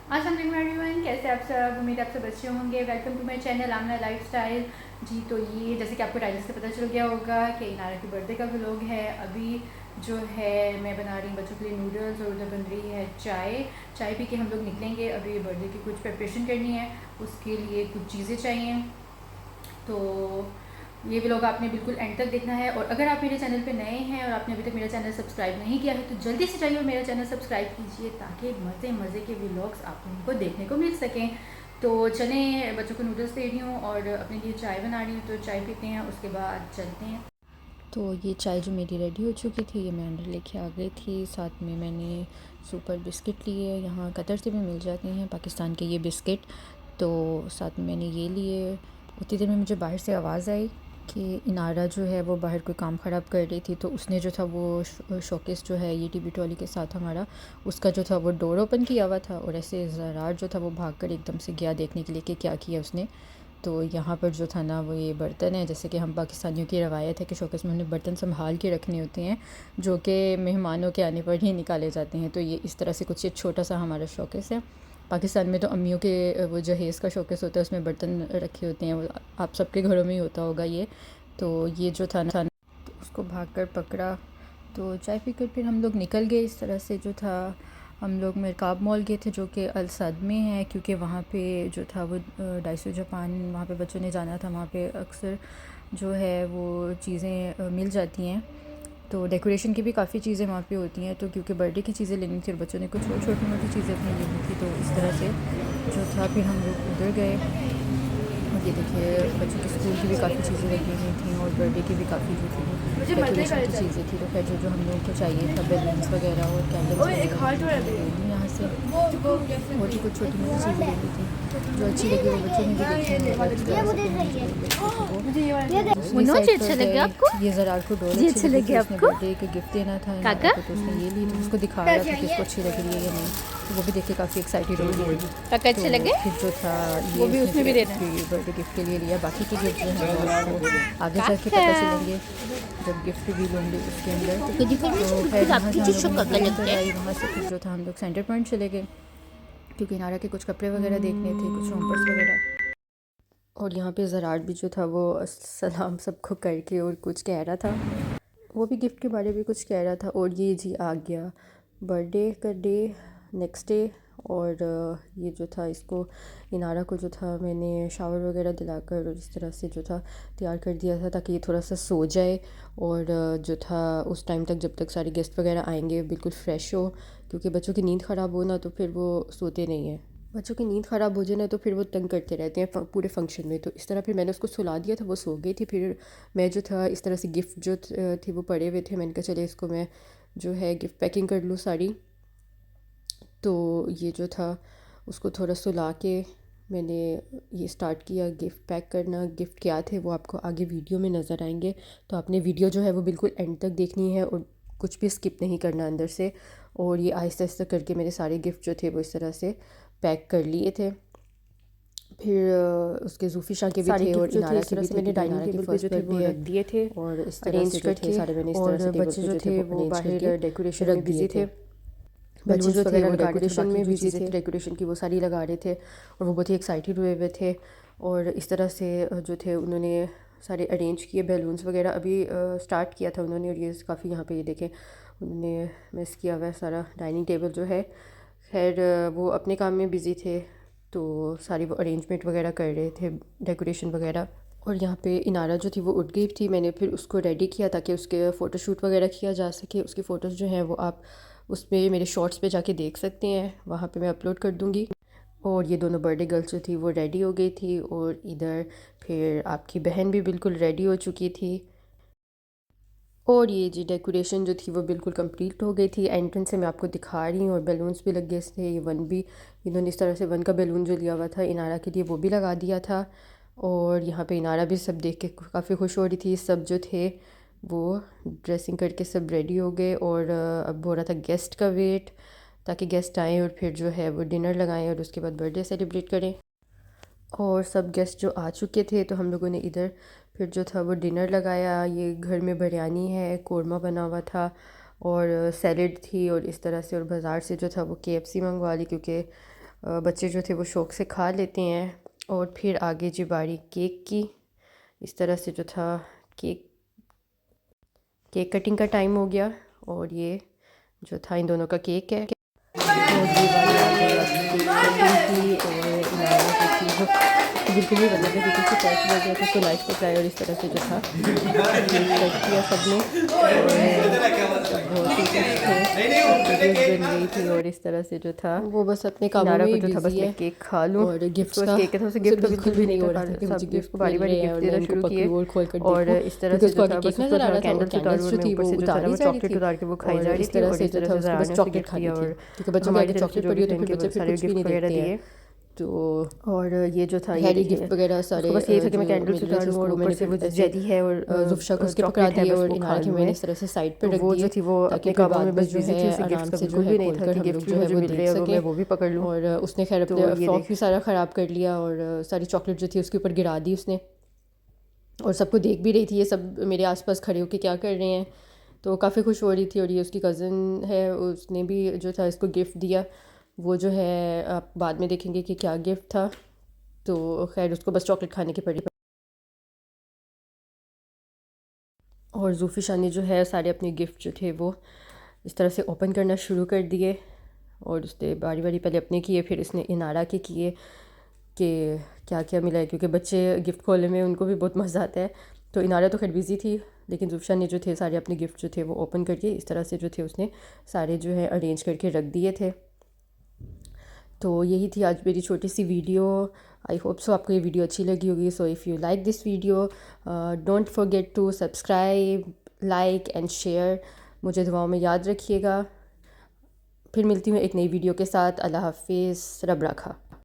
अस्सलाम एवरीवन, कैसे आप सब? उम्मीद आप सब अच्छे होंगे। Welcome to my channel Aamna lifestyle. जी, तो ये जैसे कि आपको टाइटल से पता चल गया होगा कि इनारा की बर्थडे का व्लॉग है। अभी जो है मैं बना रही हूँ बच्चों के लिए नूडल्स और उधर बन रही है चाय। चाय पी के हम लोग निकलेंगे। अभी बर्थडे की कुछ प्रिपरेशन करनी है, उसके लिए कुछ चीज़ें चाहिए। तो ये व्लॉग आपने बिल्कुल एंड तक देखना है। और अगर आप मेरे चैनल पे नए हैं और आपने अभी तक मेरा चैनल सब्सक्राइब नहीं किया है तो जल्दी से जाइए और मेरा चैनल सब्सक्राइब कीजिए ताकि मज़े मज़े के व्लॉग्स आप लोगों को देखने को मिल सकें। तो चलें, बच्चों को नूडल्स दे रही हूँ और अपने लिए चाय बना रही हूँ, तो चाय पीते हैं, उसके बाद चलते हैं। तो ये चाय जो मेरी रेडी हो चुकी थी ये मैं अंदर लेके आ गई थी। साथ में मैंने सुपर बिस्किट लिए, यहाँ कतर से भी मिल जाते हैं पाकिस्तान के ये बिस्किट। तो साथ में मैंने ये लिए। उतनी देर में मुझे बाहर से आवाज़ आई कि इनारा जो है वो बाहर कोई काम ख़राब कर रही थी, तो उसने जो था वो शोकेस जो है ये टीवी ट्रॉली के साथ हमारा, उसका जो था वो डोर ओपन किया हुआ था। और ऐसे ज़रार जो था वो भाग कर एकदम से गया देखने के लिए कि क्या किया उसने। तो यहाँ पर जो था ना वो ये बर्तन है, जैसे कि हम पाकिस्तानियों की रवायत है कि शोकेस में हमने बर्तन संभाल के रखने होते हैं जो कि मेहमानों के आने पर ही निकाले जाते हैं। तो ये इस तरह से कुछ एक छोटा सा हमारा शोकेस है। पाकिस्तान में तो अम्मियों के वो जहेज़ का शोकेस होता है, उसमें बर्तन रखे होते हैं, वो आप सबके घरों में ही होता होगा ये। तो ये जो था ना तो उसको भाग कर पकड़ा। तो चाय पी कर फिर हम लोग निकल गए। इस तरह से जो था हम लोग मेरकाब मॉल गए थे जो कि अल सद में है, क्योंकि वहाँ पे जो था वो डाइसो जापान, वहाँ पे बच्चों ने जाना था, वहाँ पे अक्सर जो है वो चीज़ें मिल जाती हैं। तो डेकोरेशन की भी काफ़ी चीज़ें वहाँ पे होती हैं। तो क्योंकि बर्थडे की चीज़ें लेनी थी और बच्चों ने कुछ और छोटी मोटी चीज़ें अपनी लेनी थी, तो इस तरह से जो था फिर हम लोग उधर गए। और ये देखिए बच्चों के स्कूल की भी काफ़ी चीज़ें लगी हुई थी और बर्थडे की भी काफ़ी जो थी डेकोरेशन की चीज़ें थी। तो खैर जो जो हम लोगों को चाहिए था, बैलून्स वगैरह और कैंडल्स वगैरह ले ली यहाँ से। और भी कुछ छोटी मोटी चीज़ें लेनी थी जो अच्छी लगी वो बच्चों ने भी देखी और इस तरह से फिर हम जो लेके थे वो दूसरी साइड पर गए। ये ज़रा को डोर अच्छी लगी थी, उसने बर्थडे का गिफ्ट देना था इनारा को, तो उसने ये ली थी। उसको दिखा रहा था कि इसको अच्छी लग रही है या नहीं, तो वो भी देख के काफ़ी एक्साइटेड हो गई। काका अच्छे लगे? तो फिर जो था वो ये भी उसमें भी देना है। बर्थडे गिफ्ट के लिए लिया। बाकी के गिफ्ट जो हैं वो आपको आगे चल के पता चलेंगे जब गिफ्ट भी लूँगी उसके अंदर। तो खैर वहाँ से हम लोगों ने बर्थडे अंदर आई, वहाँ से फिर जो था हम लोग सेंटर पॉइंट चले गए क्योंकि नारा के कुछ कपड़े वगैरह देखने थे, कुछ रोम्पर्स वगैरह। और यहाँ पे ज़रार भी जो था वो सलाम सबको करके और कुछ कह रहा था, वो भी गिफ्ट के बारे में कुछ कह रहा था। और ये जी आ गया बर्थडे का डे, नेक्स्ट डे। और ये जो था इसको इनारा को जो था मैंने शावर वगैरह दिलाकर और इस तरह से जो था तैयार कर दिया था ताकि ये थोड़ा सा सो जाए। और जो था उस टाइम तक जब तक सारे गेस्ट वगैरह आएंगे बिल्कुल फ्रेश हो, क्योंकि बच्चों की नींद ख़राब हो ना तो फिर वो सोते नहीं हैं। बच्चों की नींद ख़राब हो जाए ना तो फिर वो तंग करते रहते हैं पूरे फंक्शन में। तो इस तरह फिर मैंने उसको सुला दिया था, वो सो गई थी। फिर मैं जो था इस तरह से गिफ्ट जो थे वो पड़े हुए थे, मैंने कहा चले इसको मैं जो है गिफ्ट पैकिंग कर लूँ सारी। तो ये जो था उसको थोड़ा सुला के मैंने ये स्टार्ट किया गिफ्ट पैक करना। गिफ्ट क्या थे वो आपको आगे वीडियो में नज़र आएंगे, तो आपने वीडियो जो है वो बिल्कुल एंड तक देखनी है और कुछ भी स्किप नहीं करना अंदर से। और ये आहिस्ता आहिस्ता करके मेरे सारे गिफ्ट जो थे वो इस तरह से पैक कर लिए थे। फिर उसके जूफ़ी शाह के भी थे और इनारा के भी थे, मैंने डाइनिंग टेबल पे जो थे वो रख दिए थे और इस तरह से जो थे सारे मैंने इस तरह से बच्चे जो थे वो बाहर डेकोरेशन में बिजी थे। बच्चे जो थे वो डेकोरेशन में बिजी थे, डेकोरेशन की वो सारी लगा रहे थे और वो बहुत ही एक्साइटेड हुए हुए थे। और इस तरह से जो थे उन्होंने सारे अरेंज किए बैलून्स वगैरह, अभी स्टार्ट किया था उन्होंने। और ये काफ़ी यहाँ पे ये देखें उन्होंने मिस किया हुआ है सारा डाइनिंग टेबल जो है। खैर वो अपने काम में बिज़ी थे तो सारी वो अरेंजमेंट वगैरह कर रहे थे, डेकोरेशन वगैरह। और यहाँ पे इनारा जो थी वो उठ गई थी, मैंने फिर उसको रेडी किया ताकि उसके फ़ोटोशूट वगैरह किया जा सके। उसकी फ़ोटोज़ जो हैं वो आप उसमें मेरे शॉर्ट्स पे जाके देख सकते हैं, वहाँ पे मैं अपलोड कर दूँगी। और ये दोनों बर्थडे गर्ल्स जो थी वो रेडी हो गई थी और इधर फिर आपकी बहन भी बिल्कुल रेडी हो चुकी थी। और ये जी डेकोरेशन जो थी वो बिल्कुल कंप्लीट हो गई थी। एंट्रेंस से मैं आपको दिखा रही हूँ और बैलून्स भी लग गए थे। ये वन भी इन्होंने इस तरह से वन का बैलून जो लिया हुआ था इनारा के लिए वो भी लगा दिया था। और यहाँ पे इनारा भी सब देख के काफ़ी खुश हो रही थी। सब जो थे वो ड्रेसिंग करके सब रेडी हो गए और अब हो रहा था गेस्ट का वेट ताकि गेस्ट आएँ और फिर जो है वो डिनर लगाएं और उसके बाद बर्थडे सेलिब्रेट करें। और सब गेस्ट जो आ चुके थे तो हम लोगों ने इधर फिर जो था वो डिनर लगाया। ये घर में बिरयानी है, कोरमा बना हुआ था और सैलड थी और इस तरह से। और बाज़ार से जो था वो KFC मंगवा ली क्योंकि बच्चे जो थे वो शौक़ से खा लेते हैं। और फिर आगे जी बारी केक की। इस तरह से जो था केक कटिंग का टाइम हो गया। और ये जो था इन दोनों का केक है। और ये बारी आ गई केक कटिंग की। और इनाया जो थी वो बिल्कुल भी मतलब क्योंकि उसको फर्स्ट बर्थडे तो उसको लाइफ पकड़ाई और इस तरह से जो था कट किया सब ने। और बहुत ही खुश थे, वीडियोस बन गई थी। और इस तरह से जो था वो बस अपने कामों में ही जो था बस बिजी मैं है केक खा लूँ। और गिफ्ट्स तो का केक के तो उसे उसे गिफ्ट तो बिल्कुल बिल्कुल भी नहीं नहीं हो था। रहा था कि मुझे सब गिफ्ट उसको मिल बारी बारी रहे हैं गिफ्ट और देना मैं इनको शुरू किए। पकड़ूँ और खोल कर और देखूँ, इस तरह क्योंकि से उसको जो आगे था केक बस नज़र उसको आ थोड़ा रहा था और कैंडल्स उतार कैंडल्स और जो मैं थी ऊपर वो से जो था उतारी वो जा रही चॉकलेट थी उतार के वो खाई और जा रही इस थी। तरह और से इस जो तरह था से उसको ज़ारा बस ने उसे चॉकलेट गिफ्ट खानी दिया। थी, और क्योंकि बच्चों के हमारी आगे तरफ से चॉकलेट जो पड़ी होती गिफ्ट है तो इनके फिर बच्चे फिर सारे कुछ भी गिफ्ट नहीं वगैरह देखते हैं। दिए। तो और ये जो था ये खैर ये देखिए गिफ्ट वगैरह उसको सारे बस यही था कि मैं जो कैंडल्स मिल रहे थे उतारूँ और उसको ऊपर मैंने से फिर वो ऐसे जेली है और जुफ्शा को उसके पकड़ा चॉकलेट है दिए बस और वो खा इनाया के लूँ मैंने मैं। इस तरह से साइड तो पर रख वो जो दिए थी वो ताकि अपने फिर कामों बाद में में बस जो बिजी है थी। उसे गिफ्ट आराम का से जो बिल्कुल है भी नहीं खोल था कर कि हम लोग गिफ्ट भी जो है मुझे वो मिल रहे देख हैं और सकें। मैं वो भी पकड़ लूँ। और उसने खैर तो अपने ये फ्रॉक भी सारा ख़राब कर लिया और सारी चॉकलेट जो थी उसके ऊपर गिरा दी उसने। और सबको देख भी रही थी, ये सब मेरे आसपास खड़े होके क्या कर रहे हैं। तो काफ़ी खुश हो रही थी। और ये उसकी कज़न है, उसने भी जो था इसको गिफ्ट दिया। वो जो है आप बाद में देखेंगे कि क्या गिफ्ट था। तो खैर उसको बस चॉकलेट खाने की पड़ी। और ज़ूफ़िशा ने जो है सारे अपने गिफ्ट जो थे वो इस तरह से ओपन करना शुरू कर दिए। और उसने बारी बारी पहले अपने किए, फिर इसने इनारा के किए कि क्या क्या मिला है, क्योंकि बच्चे गिफ्ट खोलने में उनको भी बहुत मज़ा आता है। तो इनारा तो खैर बिज़ी थी, लेकिन ज़ूफ़िशा ने जो थे सारे अपने गिफ्ट जो थे वो ओपन करके इस तरह से जो थे उसने सारे जो है अरेंज करके रख दिए थे। तो यही थी आज मेरी छोटी सी वीडियो। आई होप सो आपको ये वीडियो अच्छी लगी होगी। So if you like this video don't forget to subscribe, like and share. मुझे दुआओं में याद रखिएगा। फिर मिलती हूँ एक नई वीडियो के साथ। अल्लाह हाफिज़, रब रखा।